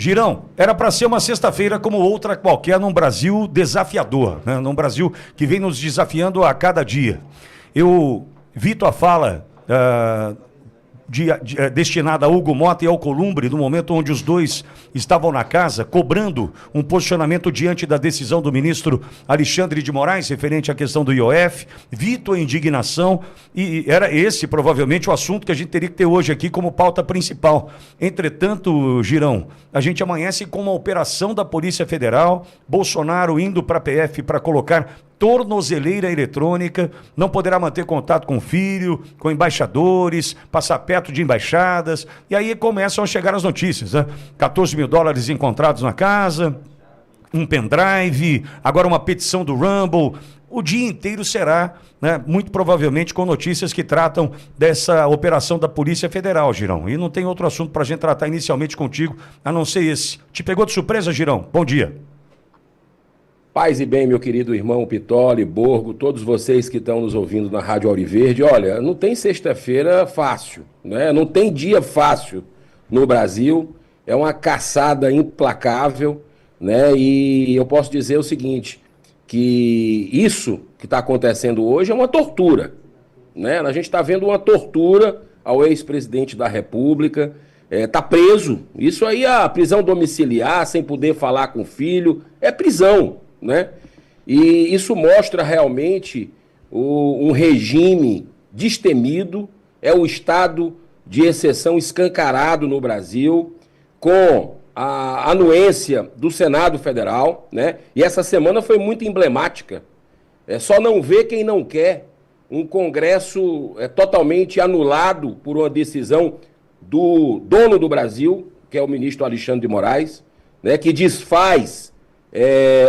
Girão, era para ser uma sexta-feira como outra qualquer num Brasil desafiador, né? Num Brasil que vem nos desafiando a cada dia. Eu vi tua fala destinada a Hugo Mota e ao Alcolumbre, no momento onde os dois estavam na casa, cobrando um posicionamento diante da decisão do ministro Alexandre de Moraes, referente à questão do IOF. Vi tua indignação e era esse, provavelmente, o assunto que a gente teria que ter hoje aqui como pauta principal. Entretanto, Girão, a gente amanhece com uma operação da Polícia Federal, Bolsonaro indo para a PF para colocar tornozeleira eletrônica, não poderá manter contato com o filho, com embaixadores, passar perto de embaixadas, e aí começam a chegar as notícias, né? 14 mil dólares encontrados na casa, um pendrive, agora uma petição do Rumble. O dia inteiro será, né, muito provavelmente com notícias que tratam dessa operação da Polícia Federal, Girão. E não tem outro assunto para a gente tratar inicialmente contigo, a não ser esse. Te pegou de surpresa, Girão? Bom dia. Paz e bem, meu querido irmão Pitoli, Borgo, todos vocês que estão nos ouvindo na Rádio Auriverde. Olha, não tem sexta-feira fácil, né? Não tem dia fácil no Brasil. É uma caçada implacável, né? E eu posso dizer o seguinte, que isso que está acontecendo hoje é uma tortura, né? A gente está vendo uma tortura ao ex-presidente da República, está preso. Isso aí, a prisão domiciliar, sem poder falar com o filho, é prisão, né? E isso mostra realmente um regime destemido, é o estado de exceção escancarado no Brasil, com a anuência do Senado Federal, né? E essa semana foi muito emblemática. Só não vê quem não quer um Congresso totalmente anulado por uma decisão do dono do Brasil, que é o ministro Alexandre de Moraes, né, que desfaz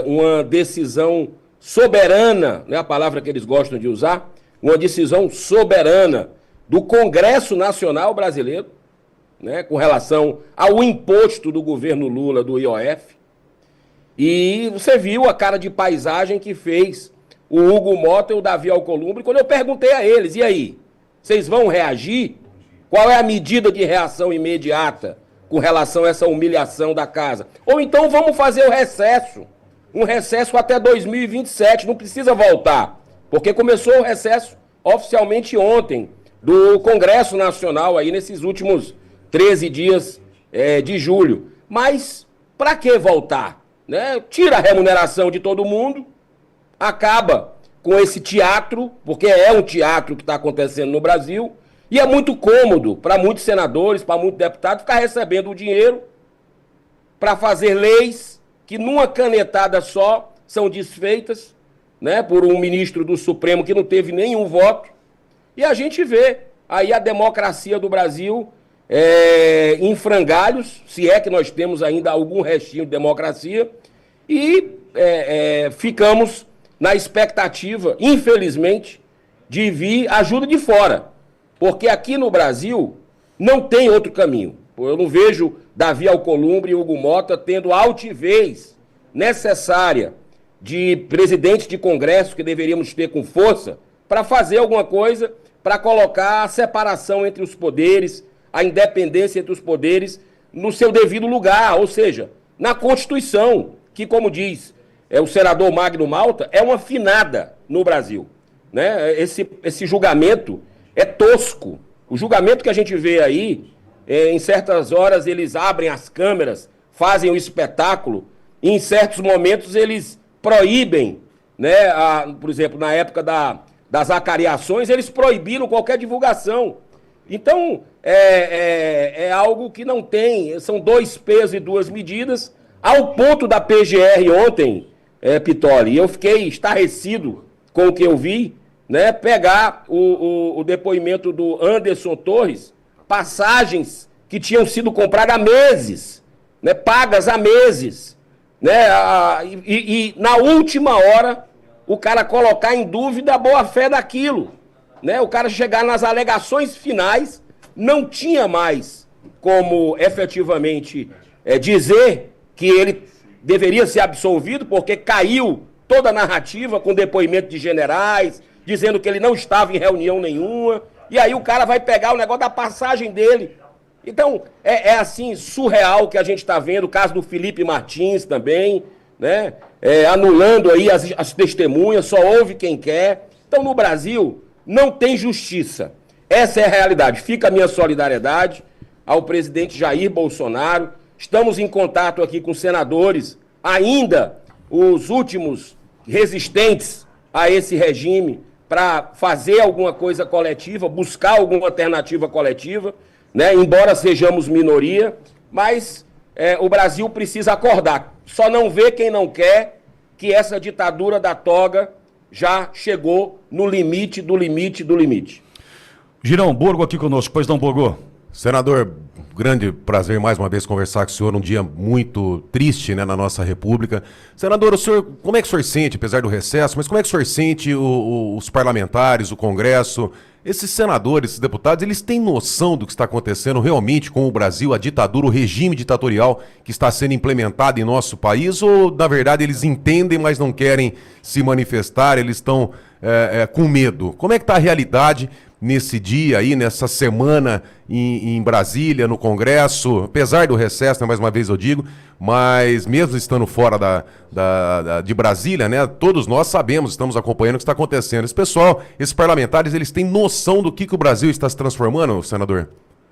uma decisão soberana, né, a palavra que eles gostam de usar, uma decisão soberana do Congresso Nacional Brasileiro, né, com relação ao imposto do governo Lula do IOF. E você viu a cara de paisagem que fez o Hugo Mota e o Davi Alcolumbre quando eu perguntei a eles, e aí, vocês vão reagir? Qual é a medida de reação imediata com relação a essa humilhação da casa? Ou então vamos fazer o recesso, um recesso até 2027, não precisa voltar, porque começou o recesso oficialmente ontem do Congresso Nacional, aí nesses últimos 13 dias de julho. Mas para que voltar? Né? Tira a remuneração de todo mundo, acaba com esse teatro, porque é um teatro que está acontecendo no Brasil, e é muito cômodo para muitos senadores, para muitos deputados, ficar recebendo o dinheiro para fazer leis que numa canetada só são desfeitas, né, por um ministro do Supremo que não teve nenhum voto. E a gente vê aí a democracia do Brasil em frangalhos, se é que nós temos ainda algum restinho de democracia, e ficamos na expectativa, infelizmente, de vir ajuda de fora. Porque aqui no Brasil não tem outro caminho. Eu não vejo Davi Alcolumbre e Hugo Mota tendo a altivez necessária de presidente de Congresso que deveríamos ter com força para fazer alguma coisa, para colocar a separação entre os poderes, a independência entre os poderes no seu devido lugar, ou seja, na Constituição, que, como diz o senador Magno Malta, é uma finada no Brasil, né? Esse julgamento é tosco. O julgamento que a gente vê aí, em certas horas eles abrem as câmeras, fazem o espetáculo, e em certos momentos eles proíbem, né, por exemplo, na época das acariações, eles proibiram qualquer divulgação. Então, é algo que não tem, são dois pesos e duas medidas, ao ponto da PGR ontem, Pitoli, eu fiquei estarrecido com o que eu vi, né, pegar o depoimento do Anderson Torres, passagens que tinham sido compradas há meses, né, pagas há meses, né, e na última hora o cara colocar em dúvida a boa-fé daquilo, né, o cara chegar nas alegações finais, não tinha mais como efetivamente dizer que ele deveria ser absolvido, porque caiu toda a narrativa com depoimento de generais, dizendo que ele não estava em reunião nenhuma, e aí o cara vai pegar o negócio da passagem dele Então, assim, surreal que a gente está vendo, o caso do Felipe Martins também, né? Anulando aí as testemunhas, só ouve quem quer. Então, no Brasil, não tem justiça. Essa é a realidade. Fica a minha solidariedade ao presidente Jair Bolsonaro. Estamos em contato aqui com senadores, ainda os últimos resistentes a esse regime, para fazer alguma coisa coletiva, buscar alguma alternativa coletiva, né? Embora sejamos minoria, mas o Brasil precisa acordar. Só não vê quem não quer que essa ditadura da toga já chegou no limite do limite do limite. Girão, Borgo aqui conosco, pois não, Borgo? Senador, grande prazer mais uma vez conversar com o senhor, um dia muito triste, né, na nossa república. Senador, o senhor, como é que o senhor sente, apesar do recesso, mas como é que o senhor sente os parlamentares, o Congresso, esses senadores, esses deputados, eles têm noção do que está acontecendo realmente com o Brasil, a ditadura, o regime ditatorial que está sendo implementado em nosso país, ou, na verdade, eles entendem, mas não querem se manifestar, eles estão com medo? Como é que está a realidade nesse dia aí, nessa semana em Brasília, no Congresso, apesar do recesso, né, mais uma vez eu digo, mas mesmo estando fora de Brasília, né, todos nós sabemos, estamos acompanhando o que está acontecendo. Esse pessoal, esses parlamentares, eles têm noção do que o Brasil está se transformando, senador?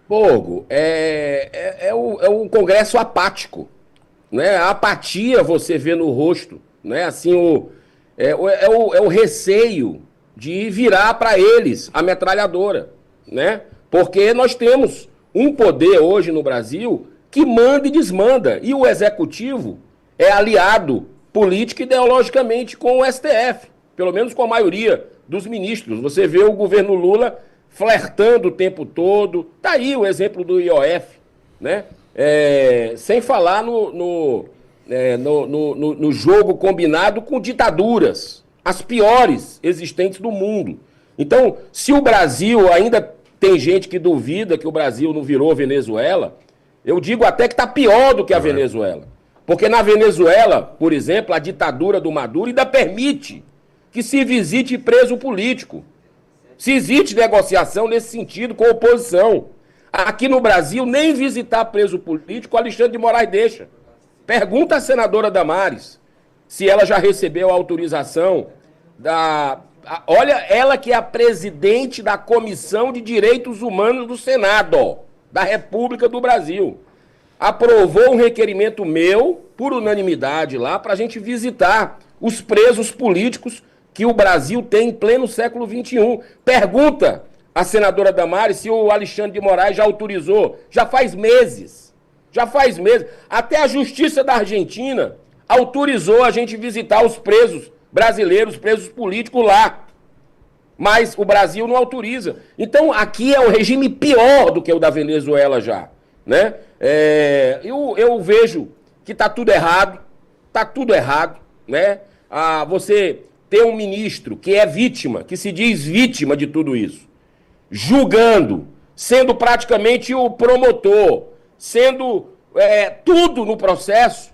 Borgo, é um Congresso apático, né? A apatia você vê no rosto, né? Assim, o receio de virar para eles a metralhadora, né? Porque nós temos um poder hoje no Brasil que manda e desmanda, e o Executivo é aliado político e ideologicamente com o STF, pelo menos com a maioria dos ministros. Você vê o governo Lula flertando o tempo todo, tá aí o exemplo do IOF, né? Sem falar no jogo combinado com ditaduras, as piores existentes do mundo. Então, se o Brasil, ainda tem gente que duvida que o Brasil não virou Venezuela, eu digo até que está pior do que a Venezuela. Porque na Venezuela, por exemplo, a ditadura do Maduro ainda permite que se visite preso político. Se existe negociação nesse sentido com a oposição. Aqui no Brasil, nem visitar preso político o Alexandre de Moraes deixa. Pergunta à senadora Damares se ela já recebeu a autorização olha, ela que é a presidente da Comissão de Direitos Humanos do Senado, da República do Brasil. Aprovou um requerimento meu, por unanimidade lá, para a gente visitar os presos políticos que o Brasil tem em pleno século XXI. Pergunta à senadora Damares se o Alexandre de Moraes já autorizou. Já faz meses. Já faz meses. Até a Justiça da Argentina autorizou a gente visitar os presos brasileiros, presos políticos lá. Mas o Brasil não autoriza. Então, aqui é um regime pior do que o da Venezuela já, né? Eu vejo que está tudo errado, né? Você ter um ministro que é vítima, que se diz vítima de tudo isso, julgando, sendo praticamente o promotor, sendo tudo no processo,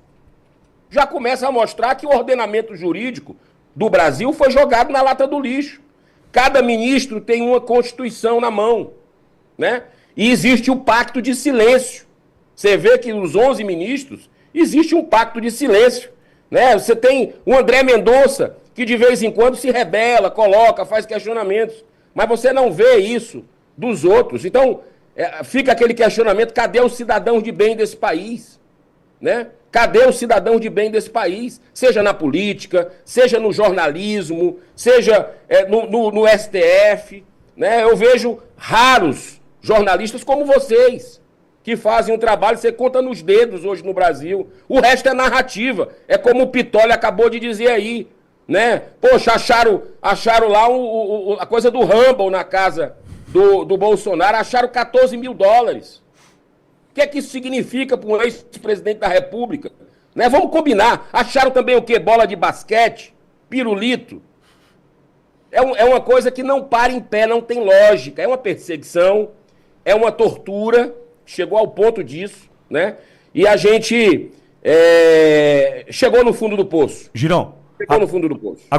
já começa a mostrar que o ordenamento jurídico do Brasil foi jogado na lata do lixo. Cada ministro tem uma Constituição na mão, né? E existe o pacto de silêncio. Você vê que os 11 ministros, existe um pacto de silêncio, né? Você tem o André Mendonça, que de vez em quando se rebela, coloca, faz questionamentos, mas você não vê isso dos outros. Então, fica aquele questionamento, cadê os cidadãos de bem desse país, né? Cadê os cidadãos de bem desse país? Seja na política, seja no jornalismo, seja no STF, né? Eu vejo raros jornalistas como vocês, que fazem um trabalho, você conta nos dedos hoje no Brasil. O resto é narrativa. É como o Pitoli acabou de dizer aí, né? Poxa, acharam lá a coisa do Rumble na casa do Bolsonaro, acharam $14 mil. O que é que isso significa para um ex-presidente da República? Né? Vamos combinar. Acharam também o quê? Bola de basquete? Pirulito? É uma coisa que não para em pé, não tem lógica. É uma perseguição, é uma tortura, chegou ao ponto disso, né? E a gente chegou no fundo do poço. Girão. Chegou no fundo do poço.